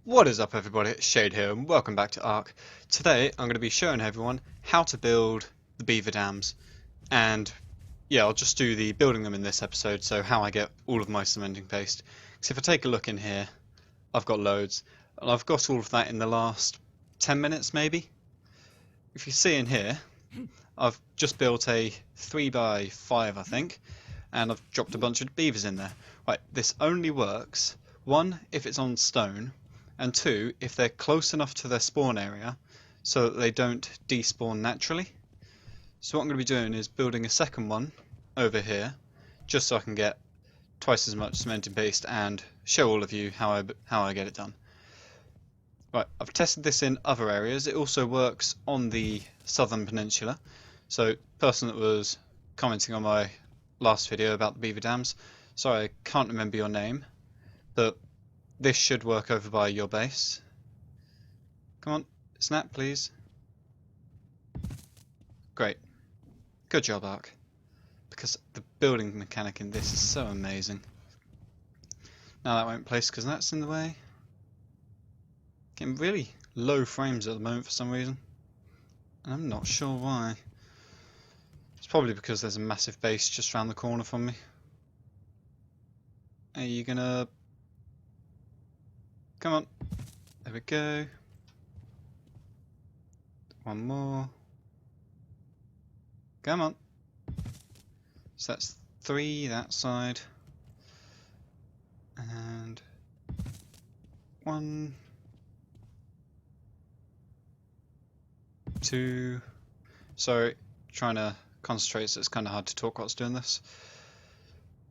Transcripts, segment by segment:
What is up everybody, it's Shade here and welcome back to ARK. Today I'm going to be showing everyone how to build the Beaver Dams, and yeah, I'll just do the building them in this episode, so how I get all of my cementing paste. So if I take a look in here, I've got loads, and I've got all of that in the last 10 minutes maybe. If you see in here, I've just built a 3x5 I think, and I've dropped a bunch of beavers in there. Right, this only works, one, if it's on stone, and two, if they're close enough to their spawn area so that they don't despawn naturally. So what I'm going to be doing is building a second one over here, just so I can get twice as much cementing paste and show all of you how I get it done. Right, I've tested this in other areas. It also works on the southern peninsula. So, person that was commenting on my last video about the Beaver Dams, sorry I can't remember your name, but this should work over by your base. Come on, snap please. Great. Good job, ARK. Because the building mechanic in this is so amazing. Now that won't place because that's in the way. Getting really low frames at the moment for some reason. And I'm not sure why. It's probably because there's a massive base just around the corner from me. Are you gonna... Come on. There we go. One more. Come on. So that's 3 that side. And 1, 2. Sorry, trying to concentrate, so it's kind of hard to talk whilst doing this.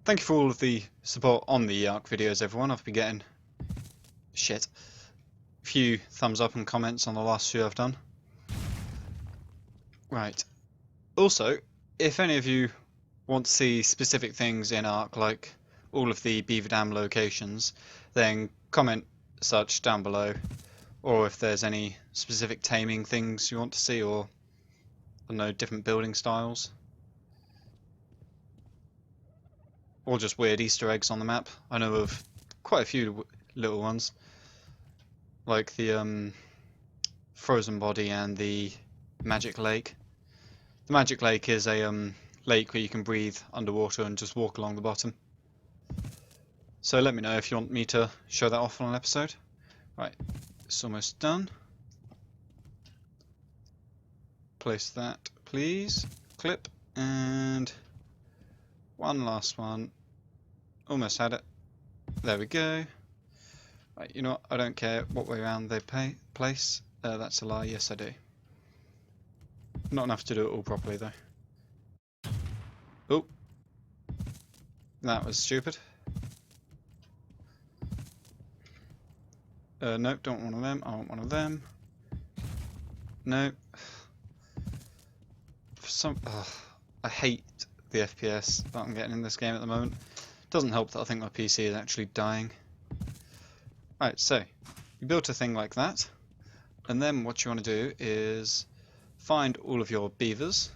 Thank you for all of the support on the ARK videos, everyone. I've been getting a few thumbs up and comments on the last few I've done. Right. Also, if any of you want to see specific things in ARK, like all of the Beaver Dam locations, then comment such down below. Or if there's any specific taming things you want to see, or I don't know, different building styles. Or just weird Easter eggs on the map. I know of quite a few little ones. Like the frozen body and the magic lake. The magic lake is a lake where you can breathe underwater and just walk along the bottom. So let me know if you want me to show that off on an episode. Right, it's almost done. Place that, please. Clip, and one last one. Almost had it. There we go. Right, you know what? I don't care what way around they place. That's a lie. Yes, I do. Not enough to do it all properly, though. Oh. That was stupid. Nope, don't want one of them. I want one of them. Nope. I hate the FPS that I'm getting in this game at the moment. Doesn't help that I think my PC is actually dying. Right, so you built a thing like that, and then what you want to do is find all of your beavers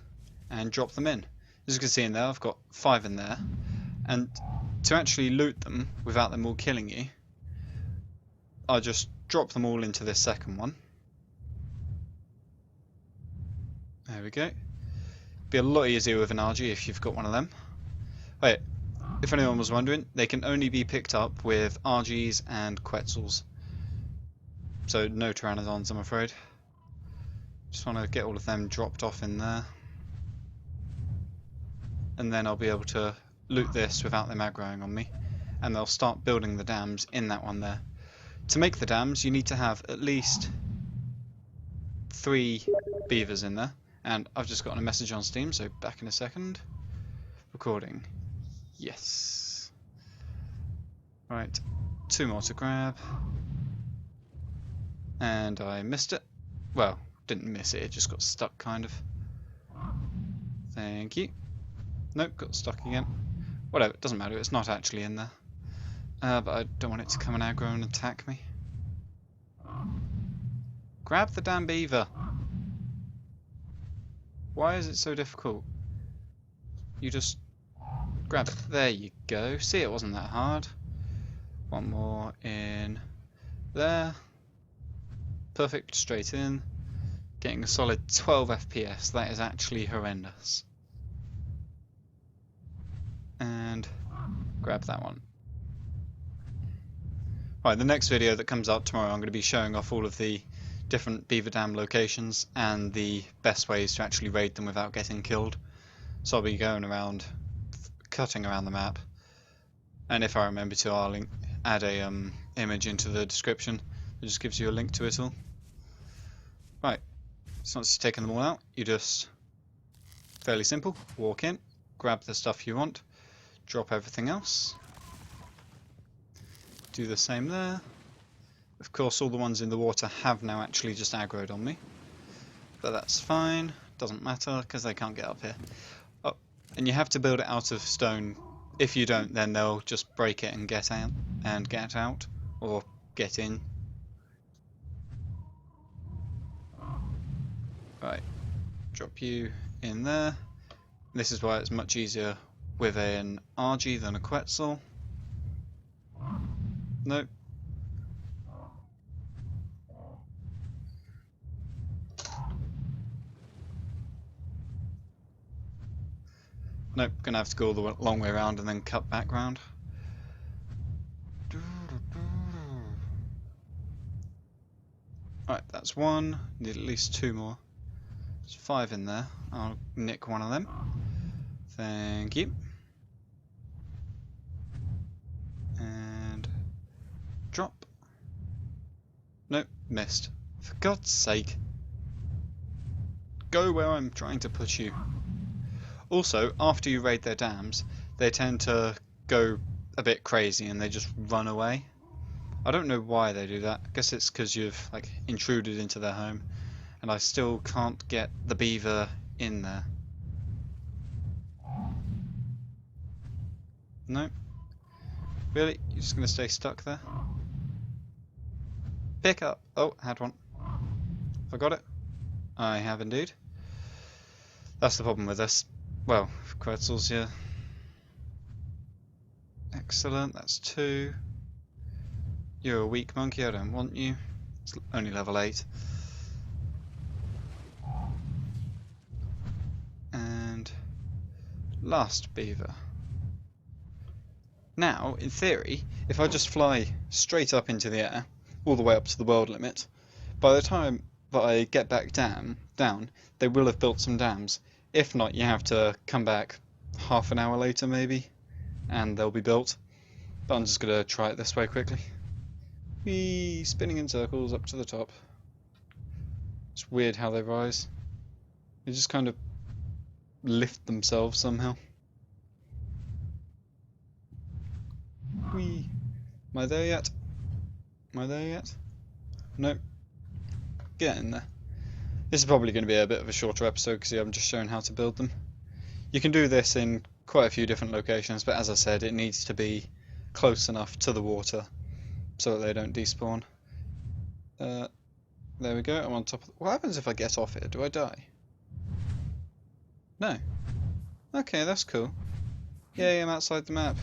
and drop them in. As you can see in there, I've got 5 in there, and to actually loot them without them all killing you, I just drop them all into this second one. There we go. Be a lot easier with an RG if you've got one of them. Wait, if anyone was wondering, they can only be picked up with RGs and Quetzals. So no Pteranodons, I'm afraid. Just want to get all of them dropped off in there. And then I'll be able to loot this without them aggroing on me. And they'll start building the dams in that one there. To make the dams, you need to have at least 3 beavers in there. And I've just gotten a message on Steam, so back in a second. Recording. Yes. Right, 2 more to grab. And I missed it. Well, didn't miss it, it just got stuck kind of. Thank you. Nope, got stuck again. Whatever, it doesn't matter, it's not actually in there. But I don't want it to come and aggro and attack me. Grab the damn beaver. Why is it so difficult? You just grab it. There you go. See, it wasn't that hard. One more in there. perfect, straight in. Getting a solid 12 FPS. That is actually horrendous. And grab that one. Right, the next video that comes out tomorrow, I'm going to be showing off all of the different Beaver Dam locations and the best ways to actually raid them without getting killed. So I'll be going around, cutting around the map, and if I remember to, I'll add a image into the description that just gives you a link to it all. Right, so once you've taken them all out, you just, fairly simple, walk in, grab the stuff you want, drop everything else, do the same there. Of course all the ones in the water have now actually just aggroed on me, but that's fine, doesn't matter because they can't get up here. Oh, and you have to build it out of stone. If you don't, then they'll just break it and get out, or get in. Right, drop you in there. This is why it's much easier with an RG than a Quetzal. Nope. Nope, gonna have to go all the long way around and then cut back round. Right, that's one. Need at least two more. There's 5 in there. I'll nick one of them. Thank you. And drop. Nope, missed. For God's sake. Go where I'm trying to push you. Also, after you raid their dams, they tend to go a bit crazy and they just run away. I don't know why they do that. I guess it's because you've intruded into their home, and I still can't get the beaver in there. No? Really? You're just gonna stay stuck there? Pick up! Oh, had one. I got it. I have indeed. That's the problem with this. Well, Quetzals, yeah. Excellent, that's 2. You're a weak monkey, I don't want you. It's only level 8. And last beaver. Now, in theory, if I just fly straight up into the air, all the way up to the world limit, by the time that I get back down, they will have built some dams. If not, you have to come back half an hour later maybe, and they'll be built. But I'm just going to try it this way quickly. Whee! Spinning in circles up to the top. It's weird how they rise. They just kind of lift themselves somehow. Whee! Am I there yet? Am I there yet? Nope. Get in there. This is probably going to be a bit of a shorter episode because I'm just showing how to build them. You can do this in quite a few different locations, but as I said, it needs to be close enough to the water so that they don't despawn. There we go, I'm on top of the... What happens if I get off here? Do I die? No. Okay, that's cool. Yay, I'm outside the map.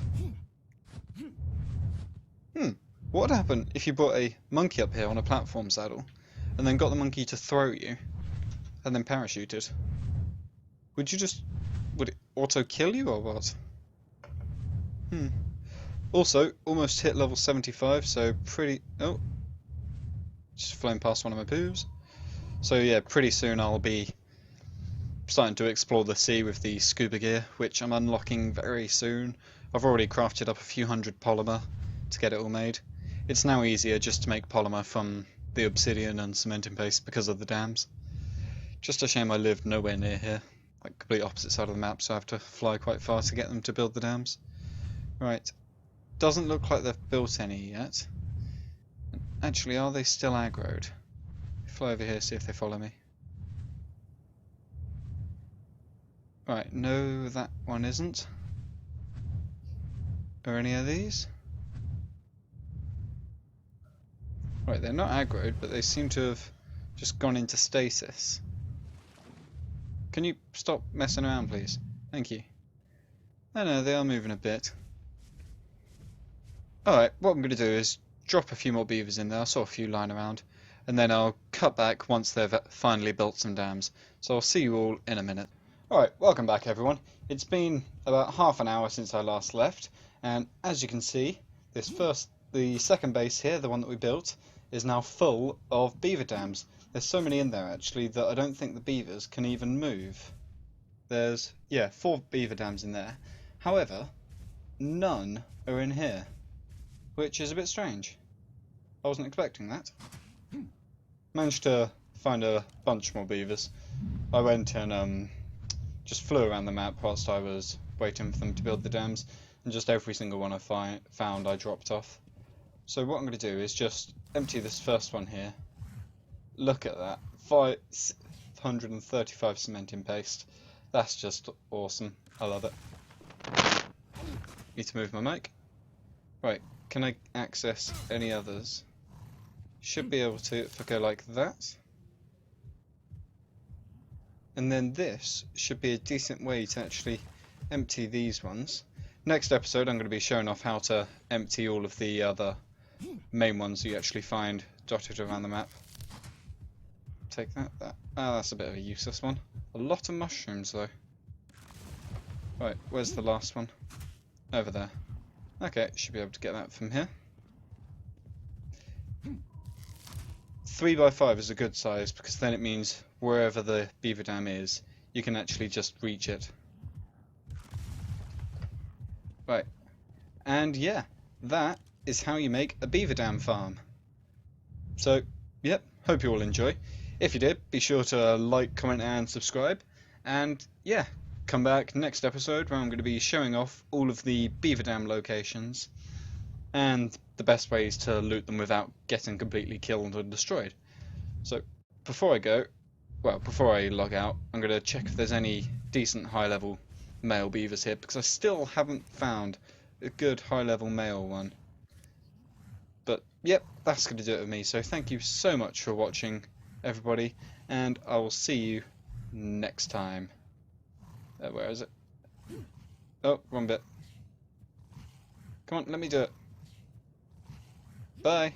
What would happen if you brought a monkey up here on a platform saddle and then got the monkey to throw you and then parachuted? Would it auto kill you or what? Also, almost hit level 75, so pretty... Oh! Just flown past one of my poos. So yeah, pretty soon I'll be starting to explore the sea with the scuba gear, which I'm unlocking very soon. I've already crafted up a few hundred polymer to get it all made. It's now easier just to make polymer from the obsidian and cementing paste because of the dams. Just a shame I live nowhere near here, like complete opposite side of the map, so I have to fly quite far to get them to build the dams. Right, doesn't look like they've built any yet. Actually, are they still aggroed? Fly over here, see if they follow me. Right, no, that one isn't. Are any of these? Right, they're not aggroed, but they seem to have just gone into stasis. Can you stop messing around, please? Thank you. No, they are moving a bit. Alright, what I'm going to do is drop a few more beavers in there. I saw a few lying around. and then I'll cut back once they've finally built some dams. So I'll see you all in a minute. Alright, welcome back everyone. It's been about half an hour since I last left, and as you can see, the second base here, the one that we built, is now full of beaver dams. There's so many in there actually that I don't think the beavers can even move. There's, 4 beaver dams in there. However, none are in here, which is a bit strange. I wasn't expecting that. Managed to find a bunch more beavers. I went and just flew around the map whilst I was waiting for them to build the dams, and just every single one I found I dropped off. So what I'm going to do is just empty this first one here. Look at that, 535 cementing paste. That's just awesome. I love it. Need to move my mic. Right, can I access any others? Should be able to if I go like that. And then this should be a decent way to actually empty these ones. Next episode I'm going to be showing off how to empty all of the other main ones you actually find dotted around the map. Take that. That's a bit of a useless one. A lot of mushrooms though. Right, where's the last one? Over there. Okay, should be able to get that from here. 3x5 is a good size because then it means wherever the beaver dam is, you can actually just reach it. Right, and yeah, that is how you make a beaver dam farm. So, yep, hope you all enjoy. If you did, be sure to like, comment and subscribe. And yeah, come back next episode where I'm going to be showing off all of the beaver dam locations and the best ways to loot them without getting completely killed and destroyed. So before I log out, I'm going to check if there's any decent high-level male beavers here, because I still haven't found a good high-level male one. But yep, that's going to do it with me. So thank you so much for watching, everybody, and I will see you next time. Where is it? Oh, wrong bit. Come on, let me do it. Bye.